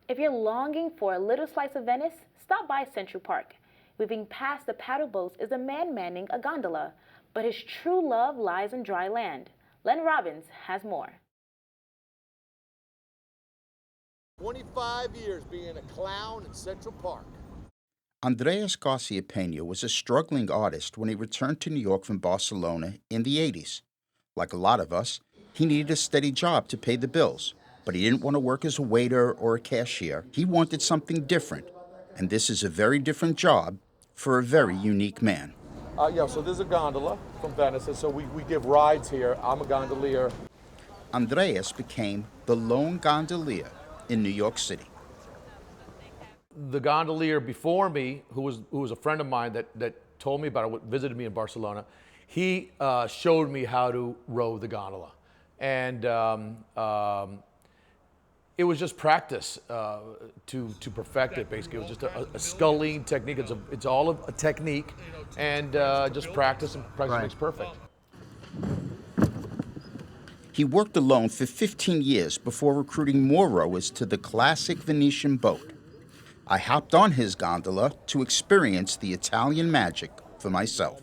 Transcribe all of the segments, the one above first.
If you're longing for a little slice of Venice, stop by Central Park. Weaving past the paddle boats is a man manning a gondola, but his true love lies in dry land. Lenn Robbins has more. 25 years being a clown in Central Park. Andreas Garcia Pena was a struggling artist when he returned to New York from Barcelona in the 80s. Like a lot of us, he needed a steady job to pay the bills, but he didn't want to work as a waiter or a cashier. He wanted something different, and this is a very different job for a very unique man. So there's a gondola from Venice, and so we give rides here. I'm a gondolier. Andreas became the lone gondolier in New York City. The gondolier before me, who was a friend of mine that told me about it, visited me in Barcelona, he showed me how to row the gondola. And it was just practice to perfect it, basically. It was just a sculling technique. It's all a technique, and just practice, and practice makes perfect. He worked alone for 15 years before recruiting more rowers to the classic Venetian boat. I hopped on his gondola to experience the Italian magic for myself.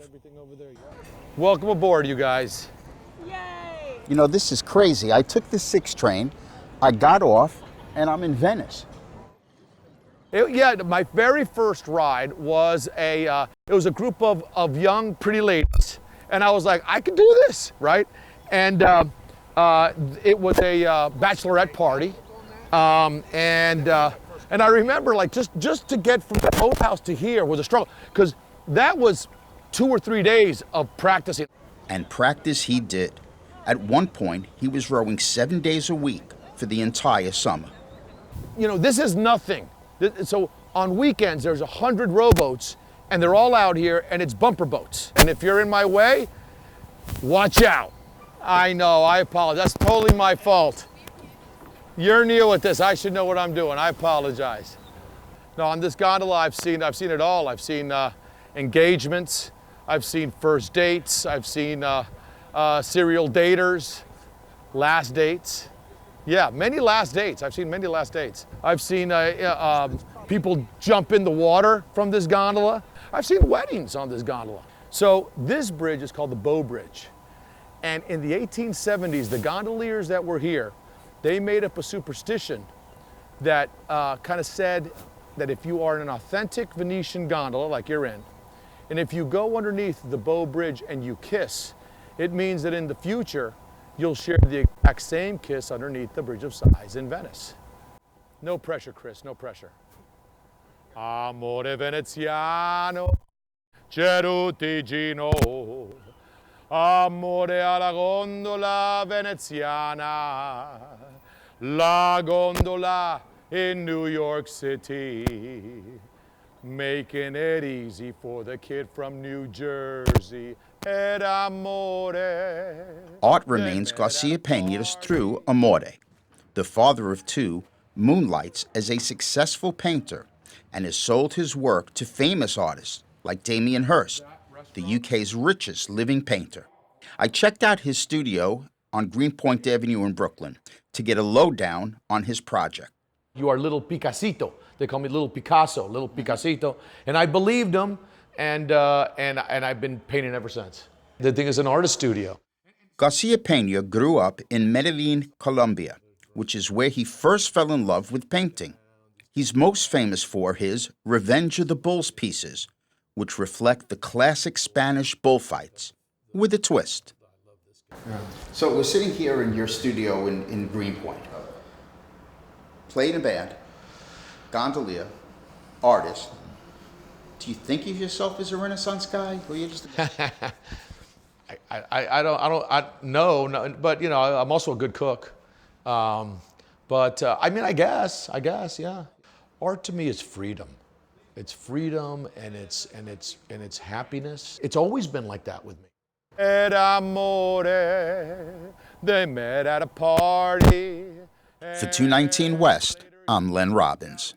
Welcome aboard, you guys. Yay! You know, this is crazy. I took the 6 train, I got off, and I'm in Venice. My very first ride was it was a group of young, pretty ladies, and I was like, I could do this, right? And it was a bachelorette party, and I remember, like, just to get from the boathouse to here was a struggle, because that was 2 or 3 days of practicing. And practice he did. At one point, he was rowing 7 days a week for the entire summer. You know, this is nothing. So on weekends, there's 100 rowboats, and they're all out here, and it's bumper boats. And if you're in my way, watch out. I know, I apologize. That's totally my fault. You're new at this. I should know what I'm doing. I apologize. No, on this gondola, I've seen it all. I've seen engagements. I've seen first dates. I've seen serial daters, last dates. Yeah, many last dates. I've seen many last dates. I've seen people jump in the water from this gondola. I've seen weddings on this gondola. So this bridge is called the Bow Bridge. And in the 1870s, the gondoliers that were here, they made up a superstition that kind of said that if you are in an authentic Venetian gondola, like you're in, and if you go underneath the Bow Bridge and you kiss, it means that in the future, you'll share the exact same kiss underneath the Bridge of Sighs in Venice. No pressure, Chris, no pressure. Amore veneziano, ceruttigino, amore alla gondola veneziana, la gondola in New York City, making it easy for the kid from New Jersey. Ed amore. Art remains Garcia Pena's through Amore. The father of 2 moonlights as a successful painter and has sold his work to famous artists like Damien Hirst, the UK's richest living painter. I checked out his studio on Greenpoint Avenue in Brooklyn to get a lowdown on his project. You are little Picasito. They call me little Picasso, little Picasito. And I believed them, and I've been painting ever since. The thing is an artist studio. Garcia Pena grew up in Medellin, Colombia, which is where he first fell in love with painting. He's most famous for his Revenge of the Bulls pieces, which reflect the classic Spanish bullfights, with a twist. So we're sitting here in your studio in Greenpoint. Playing a band, gondolier, artist. Do you think of yourself as a Renaissance guy, or you just? No, but you know, I'm also a good cook. I mean, I guess, yeah. Art to me is freedom. It's freedom, and it's happiness. It's always been like that with me. Ed amore, they met at a party. For 219 West, I'm Lenn Robbins.